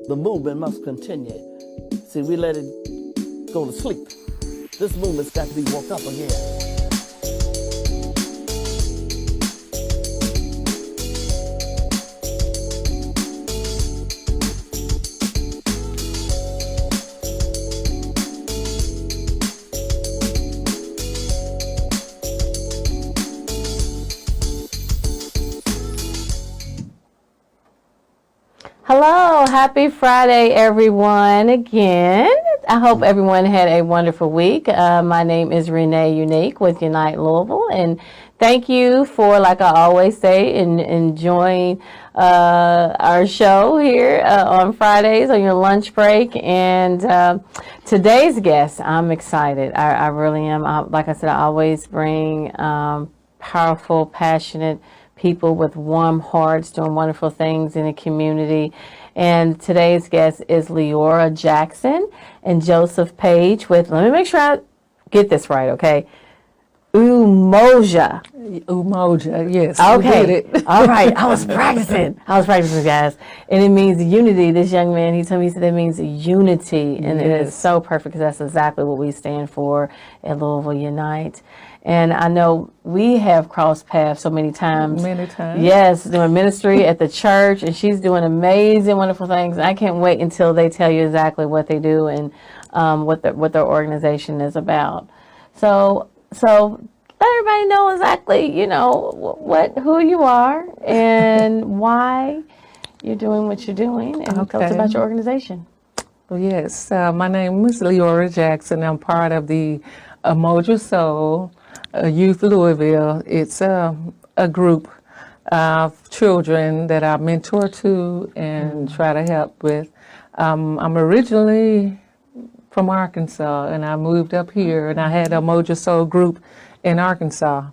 The movement must continue. See, we let it go to sleep. This movement's got to be woke up again. Hello, happy Friday, everyone. Again, I hope everyone had a wonderful week. My name is Renee Unique with Unite Louisville, and thank you for, like I always say, enjoying our show here on Fridays on your lunch break. And today's guest, I'm excited. I really am. Like I said, I always bring powerful, passionate people with warm hearts doing wonderful things in the community. And today's guest is Leora Jackson and Joseph Page with, let me make sure I get this right, okay? Umoja. Umoja, yes. Okay. You did it. All right. I was practicing, guys. And it means unity. This young man, he told me, he said it means unity. And it is so perfect because that's exactly what we stand for at Louisville Unite. And I know we have crossed paths so many times. Many times. Yes, doing ministry at the church, and she's doing amazing, wonderful things. I can't wait until they tell you exactly what they do and what their organization is about. So let everybody know exactly, who you are and why you're doing what you're doing, and tell us about your organization. Well, yes, my name is Leora Jackson. I'm part of the Umoja Soul Youth Louisville. It's a group of children that I mentor to and try to help with. I'm originally from Arkansas, and I moved up here, and I had a Umoja Soul group in Arkansas,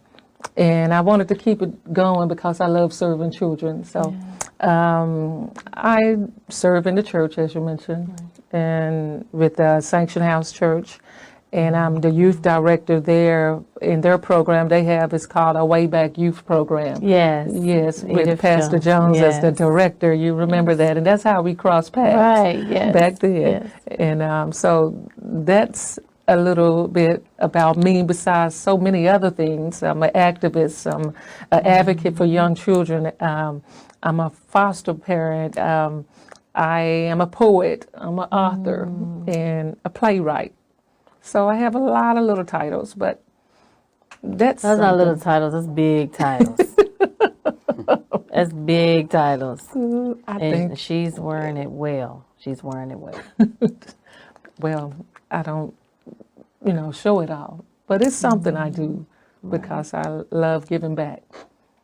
and I wanted to keep it going because I love serving children. So I serve in the church, as you mentioned, and with the Sanction House Church. And I'm the youth director there. In their program they have, it's called a Way Back Youth Program. Yes. Yes, with Edith Pastor Jones as the director. You remember that. And that's how we crossed paths back then. Yes. And so that's a little bit about me, besides so many other things. I'm an activist. I'm an advocate for young children. I'm a foster parent. I am a poet. I'm an author and a playwright. So I have a lot of little titles, but that's not little titles, that's big titles. That's big titles. I and think she's wearing it well. She's wearing it well. Well, I don't, show it all, but it's something I do because I love giving back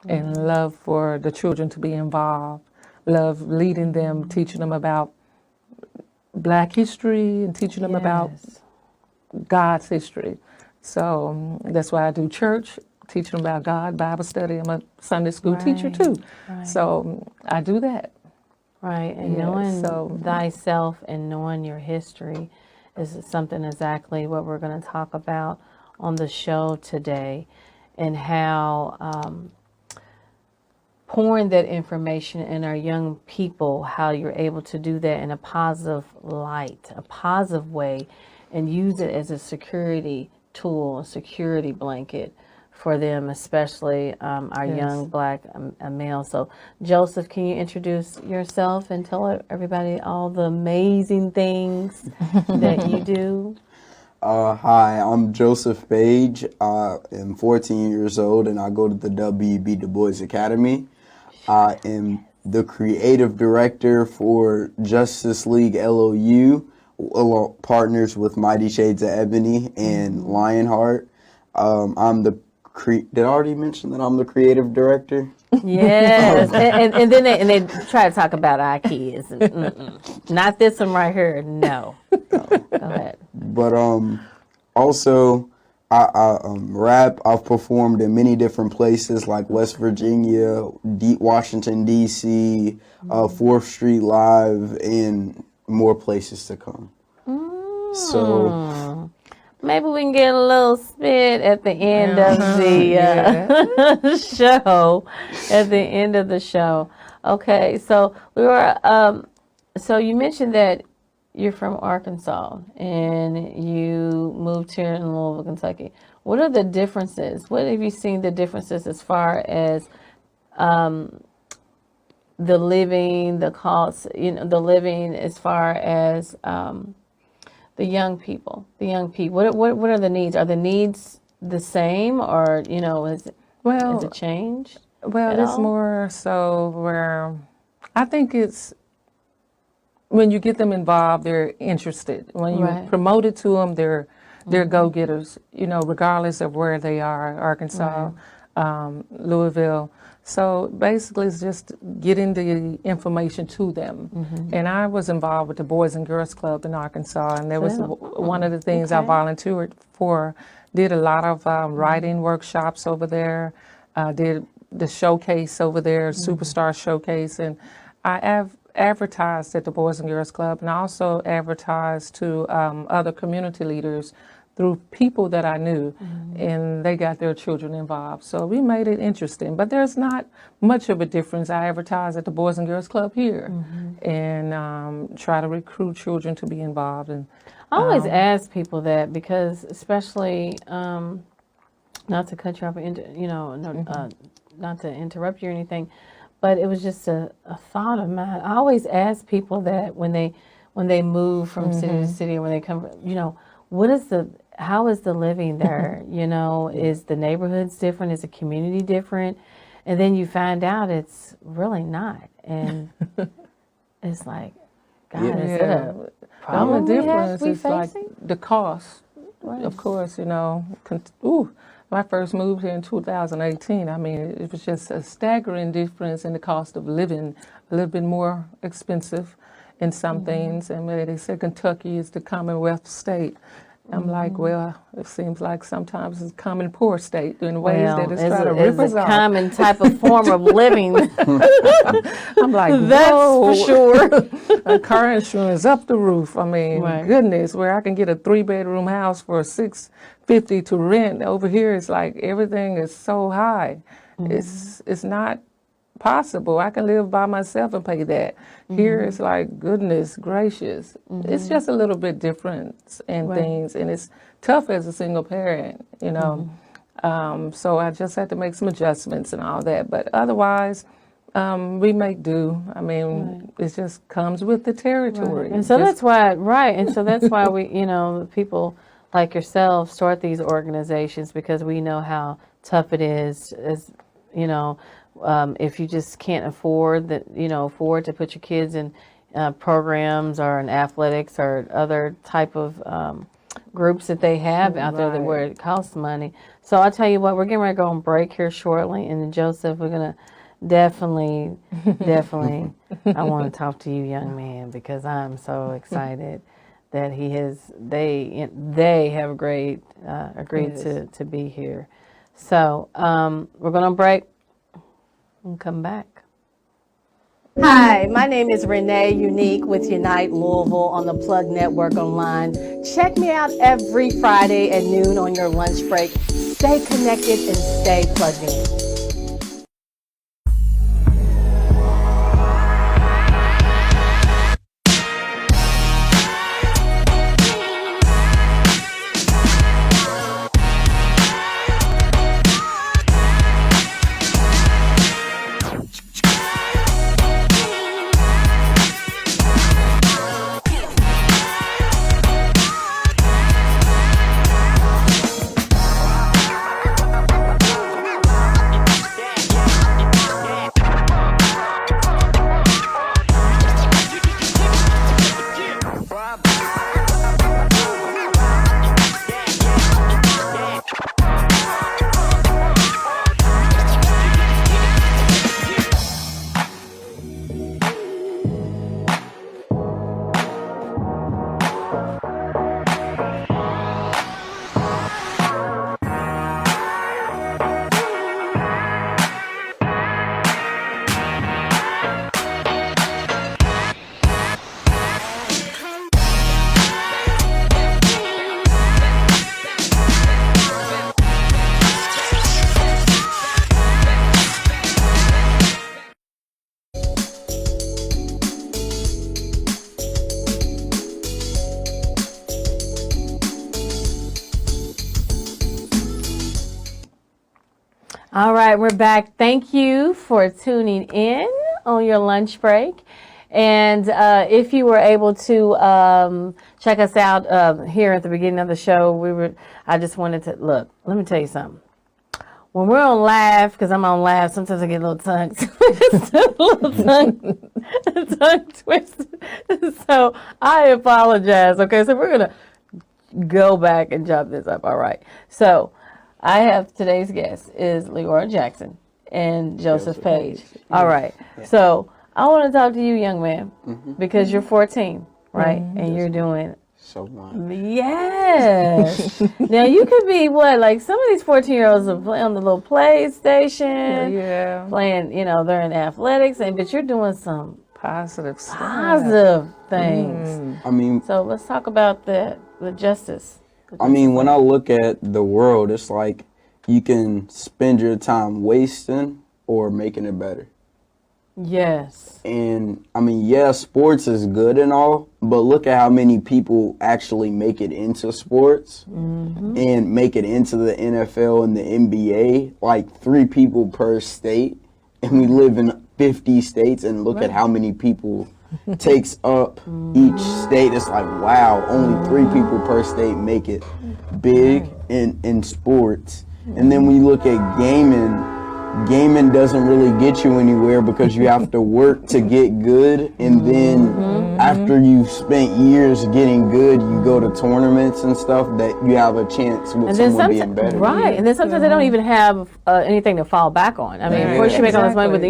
and love for the children to be involved, love leading them, teaching them about Black history and teaching them about God's history. So that's why I do church, teaching them about God, Bible study. I'm a Sunday school teacher too. Right. So I do that. Right, and knowing thyself and knowing your history is something exactly what we're going to talk about on the show today, and how pouring that information in our young people, how you're able to do that in a positive light, a positive way, and use it as a security tool, a security blanket for them, especially our young Black males. So, Joseph, can you introduce yourself and tell everybody all the amazing things that you do? Hi, I'm Joseph Page. I am 14 years old, and I go to the W.B. Du Bois Academy. I am the creative director for Justice League LOU, partners with Mighty Shades of Ebony and Lionheart. Did I already mention that I'm the creative director? Yes, and then they try to talk about our kids. Not this one right here. No. Go ahead. But also I rap. I've performed in many different places like West Virginia, Washington D.C., 4th Street Live, and more places to come. So maybe we can get a little spit at the end of the show. At the end of the show. Okay, so we were So you mentioned that you're from Arkansas and you moved here in Louisville, Kentucky. What are the differences? What have you seen the differences as far as the living, the costs, the living as far as the young people, what are the needs? Are the needs the same or, is Well, it changed well, at it's all? more so where I think it's when you get them involved, they're interested. When you Right. promote it to them, they're go-getters. Regardless of where they are, Arkansas, Louisville. So basically, it's just getting the information to them. And I was involved with the Boys and Girls Club in Arkansas, and that was one of the things I Okay. volunteered for. Did a lot of writing workshops over there. Did the showcase over there, Superstar Showcase, and I have advertised at the Boys and Girls Club, and I also advertised to other community leaders through people that I knew, and they got their children involved. So we made it interesting, but there's not much of a difference. I advertise at the Boys and Girls Club here, and try to recruit children to be involved. And I always ask people that because, especially, not to cut you off, not to interrupt you or anything, but it was just a thought of mine. I always ask people that when they move from city to city, when they come, how is the living there? Is the neighborhoods different? Is the community different? And then you find out it's really not, and it's like, God, is it a the problem only we difference is facing? like the cost. Of course, when I first moved here in 2018, I mean, it was just a staggering difference in the cost of living, a little bit more expensive in some things. And they said Kentucky is the Commonwealth state. I'm like, well, it seems like sometimes it's a common poor state in ways that it's trying to rip us a off. common type of form of living. I'm like, That's whoa. for sure. Car insurance up the roof. I mean, Right. goodness, where I can get a 3-bedroom house for $650 to rent. Over here, it's like everything is so high. It's not possible. I can live by myself and pay that. Here, it's like, goodness gracious. It's just a little bit different in things, and it's tough as a single parent. So I just had to make some adjustments and all that. But otherwise, we make do. I mean, it just comes with the territory. And so that's why, And so that's why we, people like yourself start these organizations because we know how tough it is as, if you just can't afford to put your kids in programs or in athletics or other type of groups that they have out there that where it costs money. So I'll tell you what, we're getting ready to go on break here shortly, and then Joseph, we're gonna definitely, I want to talk to you, young man, because I'm so excited that they have agreed to be here. So we're going to break and come back. Hi, my name is Renee Unique with Unite Louisville on the Plug Network Online. Check me out every Friday at noon on your lunch break. Stay connected and stay plugged in. All right, we're back. Thank you for tuning in on your lunch break. And if you were able to check us out here at the beginning of the show, I just wanted to look. Let me tell you something. When we're on live, because I'm on live, sometimes I get a little tongue twisted. So I apologize. Okay, so we're gonna go back and jump this up. All right. So I have today's guest is Leora Jackson and Joseph Page. All right. So I want to talk to you, young man, because you're 14, right? And you're doing So much. yes. Now you could be what? Like some of these 14-year-olds are playing on the little PlayStation, Yeah. playing. They're in athletics, but you're doing some Positive stuff. positive things. I mean, So let's talk about the justice. when I look at the world, it's like you can spend your time wasting or making it better. Yes. And yeah, sports is good and all, but look at how many people actually make it into sports and make it into the NFL and the NBA, like 3 people per state. And we live in 50 states, and look at how many people takes up each state. It's like, wow, only 3 people per state make it big in sports. And then when you look at gaming doesn't really get you anywhere because you have to work to get good, and then after you've spent years getting good, you go to tournaments and stuff that you have a chance with someone being better. Right, and then sometimes they don't even have anything to fall back on. I mean, of course you make all this money, but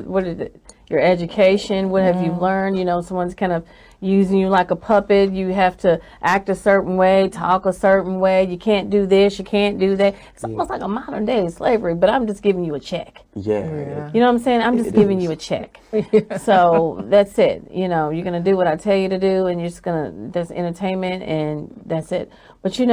what is it? Your education, what have you learned? Someone's kind of using you like a puppet. You have to act a certain way, talk a certain way. You can't do this, you can't do that. It's almost like a modern day slavery, but I'm just giving you a check. Yeah. You know what I'm saying? I'm just giving you a check. So that's it. You're going to do what I tell you to do, and that's entertainment, and that's it. But you're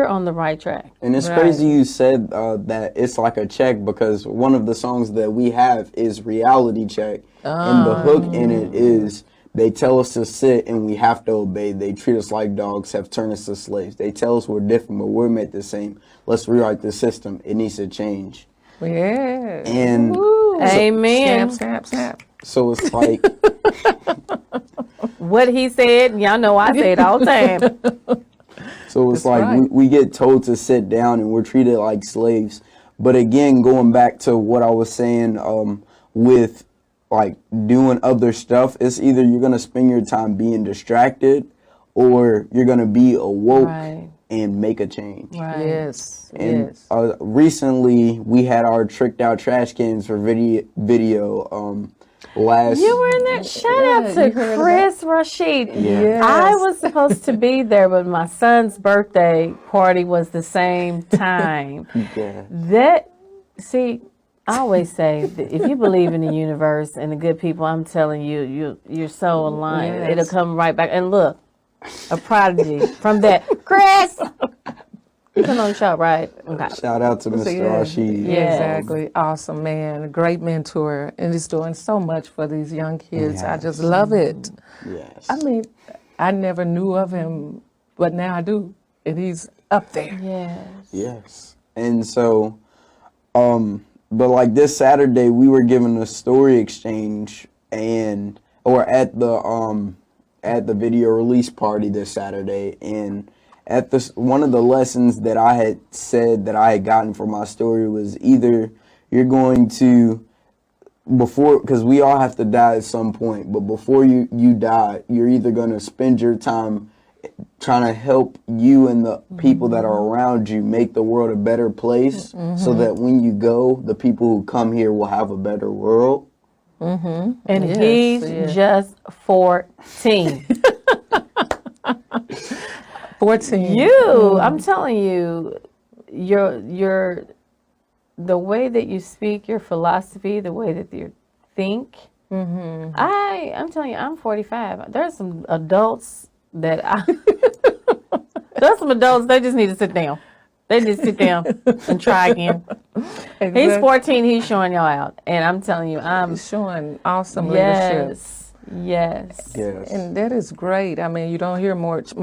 on the right track. And it's crazy you said that it's like a check, because one of the songs that we have is Reality Check. And the hook in it is, they tell us to sit and we have to obey. They treat us like dogs, have turned us to slaves. They tell us we're different, but we're meant the same. Let's rewrite the system. It needs to change. Yeah. And Amen. Snap, snap, snap. so it's like, What he said, y'all know I say it all the time. so it's That's like right. we get told to sit down and we're treated like slaves. But again, going back to what I was saying with like doing other stuff, it's either you're going to spend your time being distracted or you're going to be awoke and make a change. Right. Yes. And yes. recently we had our tricked out trash cans for video last. You were in there. Shout out to Chris Rashid. Yeah. I was supposed to be there, but my son's birthday party was the same time. Yeah. I always say that if you believe in the universe and the good people, I'm telling you, you're so aligned. Yes. It'll come right back. And look, a prodigy from that. Chris! You come on the show, right? Okay. Shout out to Mr. Rashid. Yeah. Exactly. Awesome, man. A great mentor. And he's doing so much for these young kids. I just love it. Yes. I mean, I never knew of him, but now I do. And he's up there. Yes. Yes. And so, but like this Saturday, we were given a story exchange or at the video release party this Saturday, and at one of the lessons that I had said that I had gotten from my story was either you're going to, because we all have to die at some point, but before you die, you're either going to spend your time trying to help you and the people that are around you make the world a better place, so that when you go, the people who come here will have a better world. And he's just 14. 14. I'm telling you, the way that you speak, your philosophy, the way that you think. I'm telling you, I'm 45. There's some adults there's some adults, they just need to sit down. They just sit down and try again. Exactly. He's 14, he's showing y'all out. And I'm telling you, He's showing awesome leadership. Yes. And that is great. I mean, you don't hear much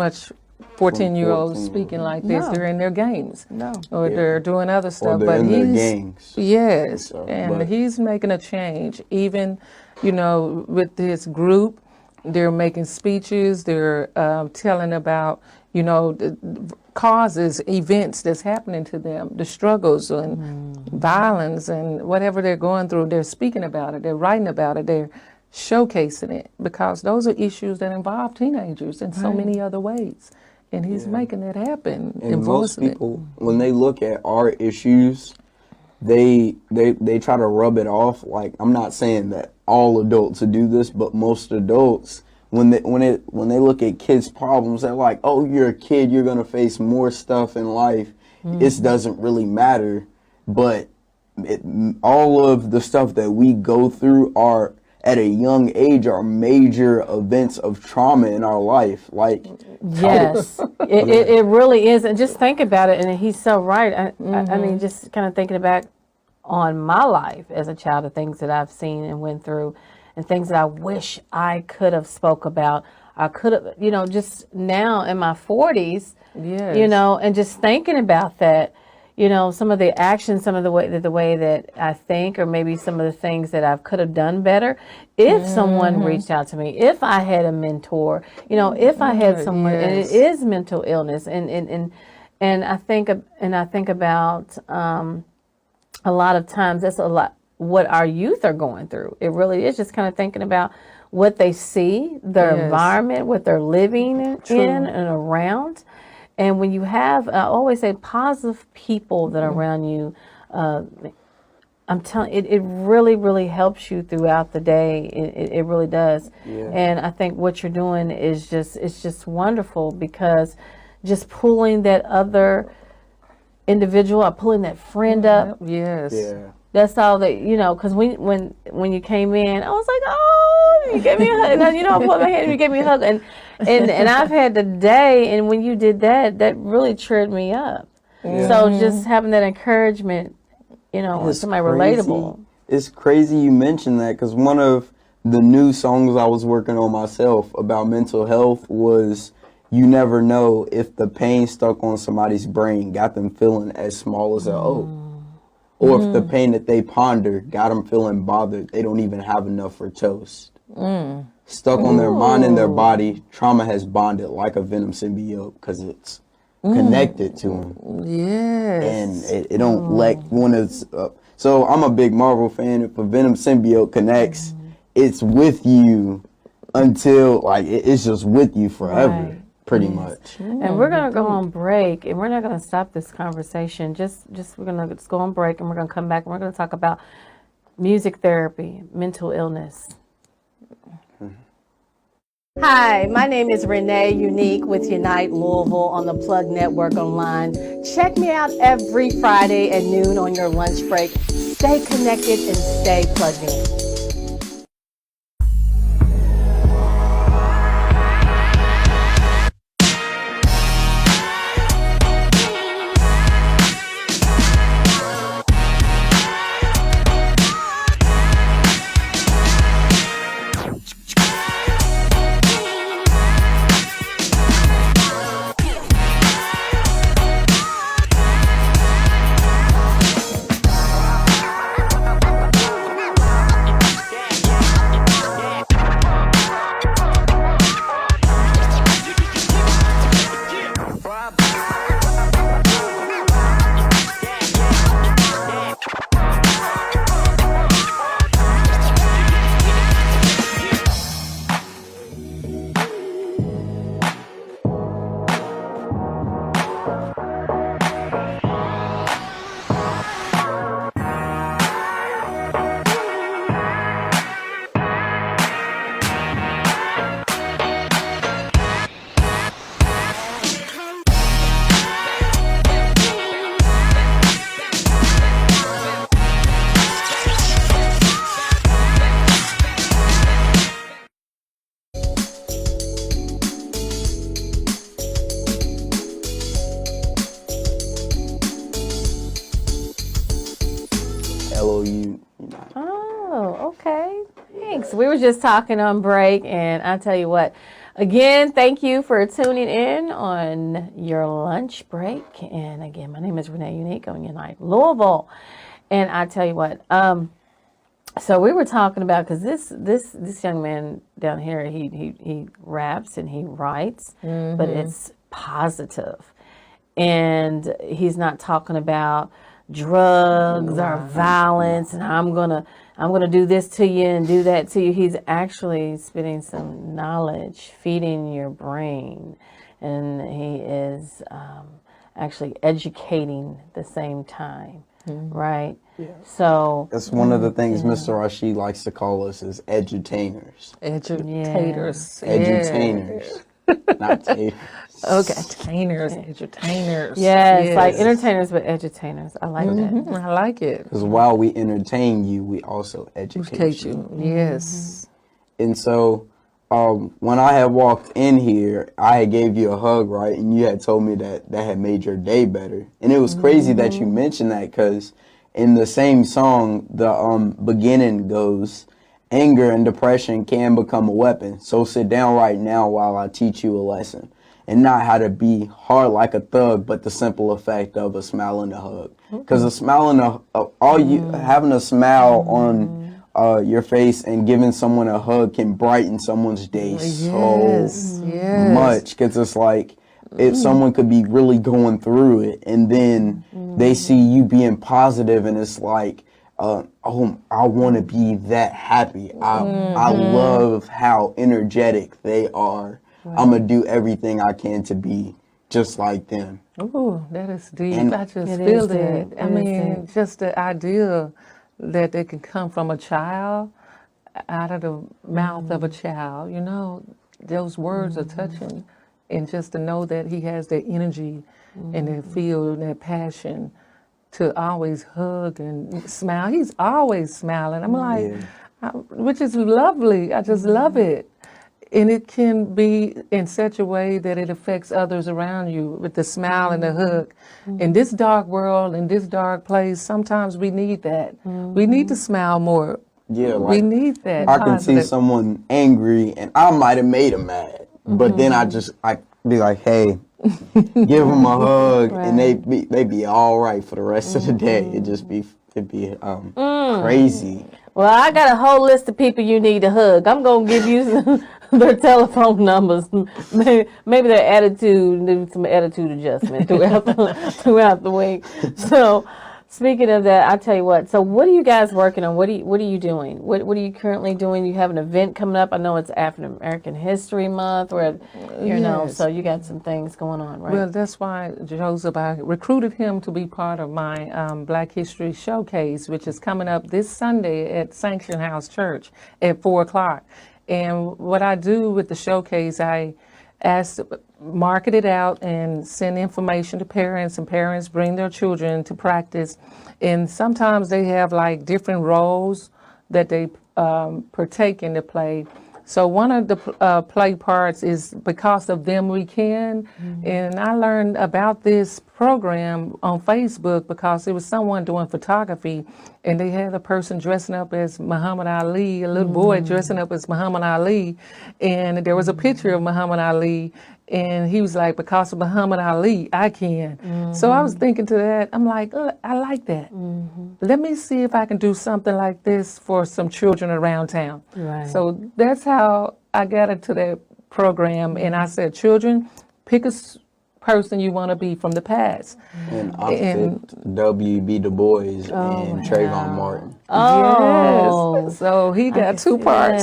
14-year-olds 14. speaking like this. No. They're in their games. No. Or they're doing other Or stuff. they're But in their he's gangs. yes, So, and but- he's making a change. Even, with his group, they're making speeches. They're telling about, the causes, events that's happening to them, the struggles and violence and whatever they're going through. They're speaking about it. They're writing about it. They're showcasing it because those are issues that involve teenagers in so many other ways. And he's making that happen. And most voicing it. people, when they look at our issues, they try to rub it off. Like, I'm not saying that all adults do this, but most adults, when they look at kids' problems, they're like, "Oh, you're a kid. You're gonna face more stuff in life. It doesn't really matter." But all of the stuff that we go through are at a young age are major events of trauma in our life. Like, Yes, it really is. And just think about it. And he's so right. I mean, just kind of thinking back on my life as a child, of things that I've seen and went through, and things that I wish I could have spoke about. I could have, just now in my 40s, Yes. and just thinking about that, some of the actions, some of the way that I think, or maybe some of the things that I could have done better if someone reached out to me, if I had a mentor, if I had someone, and it is mental illness, and I think about a lot of times that's a lot what our youth are going through. It really is just kind of thinking about what they see, their environment, what they're living in and around. And when you have, I always say, positive people that are around you, I'm telling it really, really helps you throughout the day. It really does. Yeah. And I think what you're doing is it's just wonderful, because just pulling that other individual, or pulling that friend up, Yes. yeah. that's all that, because when you came in, I was like, oh, you gave me a hug. And I put my hand and you gave me a hug. And I've had the day, and when you did that, that really cheered me up. Yeah. So just having that encouragement, with somebody relatable. It's crazy you mentioned that, because one of the new songs I was working on myself about mental health was "You Never Know If the Pain Stuck on Somebody's Brain Got Them Feeling as Small as a O." Or if the pain that they ponder got them feeling bothered, they don't even have enough for toast. Stuck on their mind and their body, trauma has bonded like a venom symbiote, because it's connected to them. Yes. And it don't let when it's so I'm a big Marvel fan. If a venom symbiote connects, it's with you until, like, it's just with you forever. Right. Pretty much. And we're going to go on break, and we're not going to stop this conversation. We're going to just go on break, and we're going to come back, and we're going to talk about music therapy, mental illness. Hi, my name is Renee Unique with Unite Louisville on the Plug Network Online. Check me out every Friday at noon on your lunch break. Stay connected and stay plugged in. LOU. Oh, okay. Thanks. We were just talking on break, and I tell you what, Again, thank you for tuning in on your lunch break. And again, my name is Renee Unique on Unite Louisville. And I tell you what, so we were talking about, because this young man down here, he raps and he writes, but it's positive, and he's not talking about drugs or violence, and I'm gonna do this to you and do that to you. He's actually spitting some knowledge, feeding your brain, and he is actually educating at the same time, right? Yeah. So That's one of the things Mr. Rashid likes to call us is edutainers. Edutators. Edutainers, not taters. Okay. Edutainers. yes, like entertainers but edutators. I like that. I like it. Because while we entertain you, we also educate you. Yes. And so when I had walked in here, I had gave you a hug, right? And you had told me that had made your day better. And it was crazy that you mentioned that, because in the same song, the beginning goes, anger and depression can become a weapon. So sit down right now while I teach you a lesson. And not how to be hard like a thug, but the simple effect of a smile and a hug. Because a smile and having a smile on your face and giving someone a hug can brighten someone's day so much. Because it's like, if someone could be really going through it, and then they see you being positive, and it's like, oh, I want to be that happy. I love how energetic they are. I'm going to do everything I can to be just like them. Ooh, that is deep. And I just feel that. I mean, just the idea that they can come from a child, out of the mouth of a child, you know, those words are touching. And just to know that he has that energy and that feel and that passion to always hug and smile. He's always smiling. I'm like, which is lovely. I just love it. And it can be in such a way that it affects others around you with the smile and the hug. In this dark world, in this dark place, sometimes we need that. We need to smile more. Yeah, like, we need that. I can see someone angry, and I might have made them mad. But then I be like, hey, give them a hug, and they be all right for the rest of the day. It'd be crazy. Well, I got a whole list of people you need to hug. I'm gonna give you their telephone numbers. Maybe their attitude, do some attitude adjustment throughout the week. So, speaking of that, I'll tell you what. So, what are you guys working on? What are you doing? What are you currently doing? You have an event coming up. I know it's African American History Month, or you know, so you got some things going on, right? Well, that's why, Joseph, I recruited him to be part of my Black History Showcase, which is coming up this Sunday at Sanction House Church at 4:00. And what I do with the showcase, I market it out and send information to parents, and parents bring their children to practice. And sometimes they have like different roles that they partake in the play. So one of the play parts is Because of Them We Can. And I learned about this program on Facebook because it was someone doing photography, and they had a person dressing up as Muhammad Ali, a little boy dressing up as Muhammad Ali. And there was a picture of Muhammad Ali, and he was like, because of Muhammad Ali, I can. So I was thinking to that, I'm like, I like that. Let me see if I can do something like this for some children around town. Right. So that's how I got into that program. And I said, children, pick a person you want to be from the past. And I picked W.B. Du Bois and Trayvon Martin. Oh, yes. So he got two parts.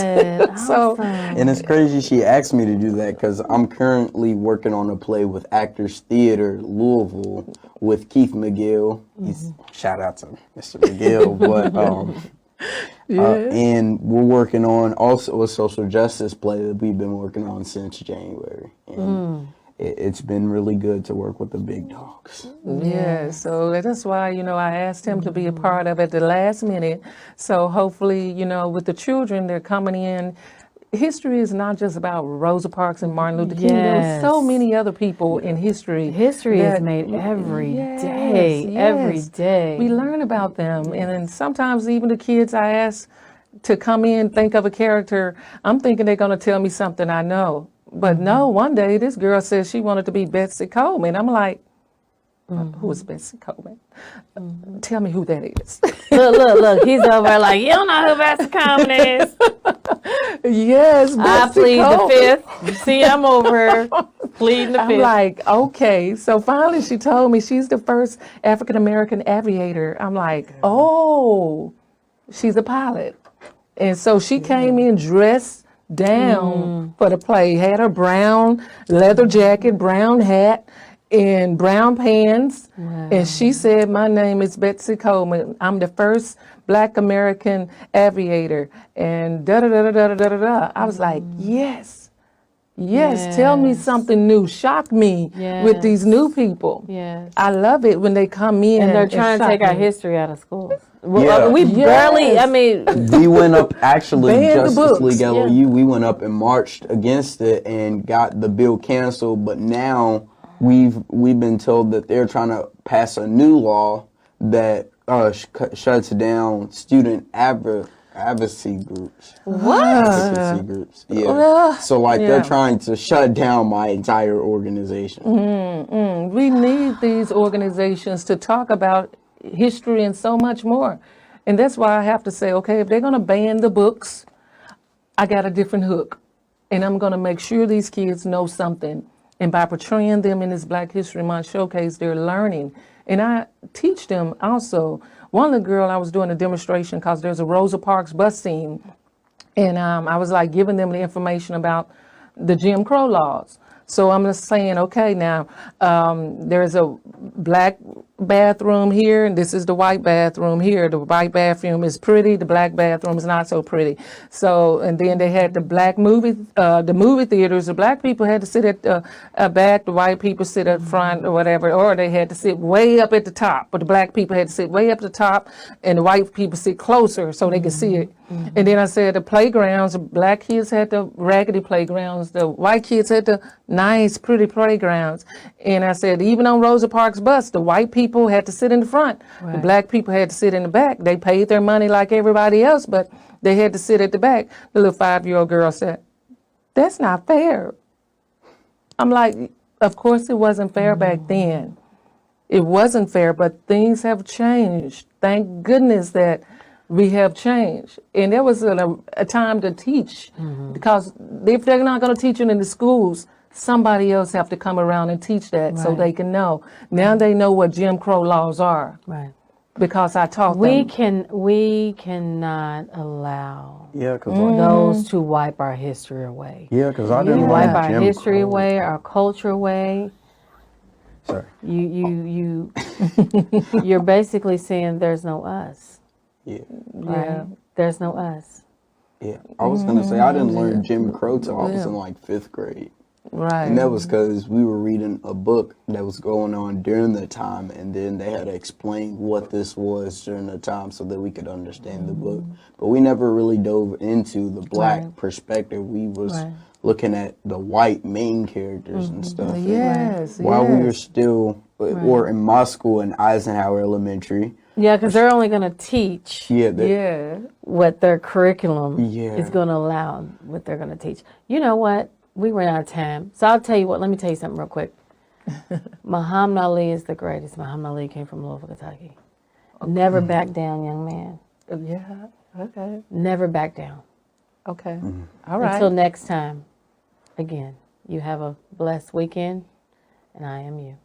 So, and it's crazy she asked me to do that because I'm currently working on a play with Actors Theater Louisville with Keith McGill. Shout out to Mr. McGill. But and we're working on also a social justice play that we've been working on since January. And it's been really good to work with the big dogs. Yeah, so that's why, I asked him to be a part of it at the last minute. So hopefully, with the children, they're coming in. History is not just about Rosa Parks and Martin Luther King. There's so many other people in history. History is made every day. Every day. We learn about them. And then sometimes even the kids I ask to come in, think of a character, I'm thinking they're going to tell me something I know. But no, one day this girl said she wanted to be Betsy Coleman. I'm like, who is Betsy Coleman? Tell me who that is. Look. He's over there like, you don't know who Betsy Coleman is. Yes, I Betsy plead Coleman. the fifth. You see, I'm over here pleading the I'm fifth. like, okay. So finally she told me she's the first African-American aviator. I'm like, oh, she's a pilot. And so she came in dressed down for the play, had her brown leather jacket, brown hat, and brown pants. And she said, my name is Betsy Coleman. I'm the first Black American aviator. And da-da-da-da-da-da-da-da. I was like, yes, tell me something new. Shock me with these new people. Yes. I love it when they come in. And they're trying to take our me. history out of schools. Yeah. We barely, I mean, We went up, actually, Banned the Justice books. League LOU, we went up and marched against it and got the bill canceled, but now we've been told that they're trying to pass a new law that shuts down student advocacy groups. what? Advocacy groups, yeah. So, like, they're trying to shut down my entire organization. We need these organizations to talk about history and so much more. And that's why I have to say, okay, if they're going to ban the books, I got a different hook. And I'm going to make sure these kids know something. And by portraying them in this Black History Month showcase, they're learning. And I teach them also. One of the girls, I was doing a demonstration because there's a Rosa Parks bus scene. And I was like giving them the information about the Jim Crow laws. So I'm just saying, okay, now there's a black bathroom here, and this is the white bathroom here. The white bathroom is pretty, the black bathroom is not so pretty. So, and then they had the the movie theaters. The black people had to sit at the back, the white people sit at front or whatever, or they had to sit way up at the top. But the black people had to sit way up at the top, and the white people sit closer so they could see it. And then I said the playgrounds, the black kids had the raggedy playgrounds, the white kids had the nice, pretty playgrounds. And I said, even on Rosa Parks bus, the white people had to sit in the front. The black people had to sit in the back. They paid their money like everybody else, but they had to sit at the back. The little 5-year-old girl said, that's not fair. I'm like, of course it wasn't fair back then. It wasn't fair, but things have changed. Thank goodness that we have changed. And there was a time to teach, because if they're not going to teach it in the schools, somebody else have to come around and teach that so they can know. Now they know what Jim Crow laws are. Right. Because I taught We them. we cannot allow Because those to wipe our history away. I You didn't wipe like our Jim history Crow. away, our culture away. Sorry. You you're basically saying there's no us. Yeah. Right? There's no us. Yeah. I was going to say, I didn't learn Jim Crow till I was in like 5th grade. Right. And that was because we were reading a book that was going on during the time, and then they had to explain what this was during the time so that we could understand the book. But we never really dove into the black perspective. We was looking at the white main characters and stuff. Yes. While we were still, or in my school in Eisenhower Elementary. Yeah, because they're only going to teach Yeah. what their curriculum Yeah. is going to allow, what they're going to teach. You know what? We ran out of time. So I'll tell you what, let me tell you something real quick. Muhammad Ali is the greatest. Muhammad Ali came from Louisville, Kentucky. Never back down, young man. Yeah. Okay. Never back down. Okay. All right. Until next time, again, you have a blessed weekend, and I am you.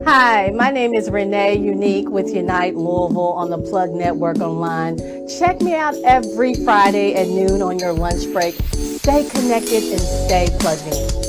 Hi, my name is Renee Unique with Unite Louisville on the Plug Network Online. Check me out every Friday at noon on your lunch break. Stay connected and stay plugged in.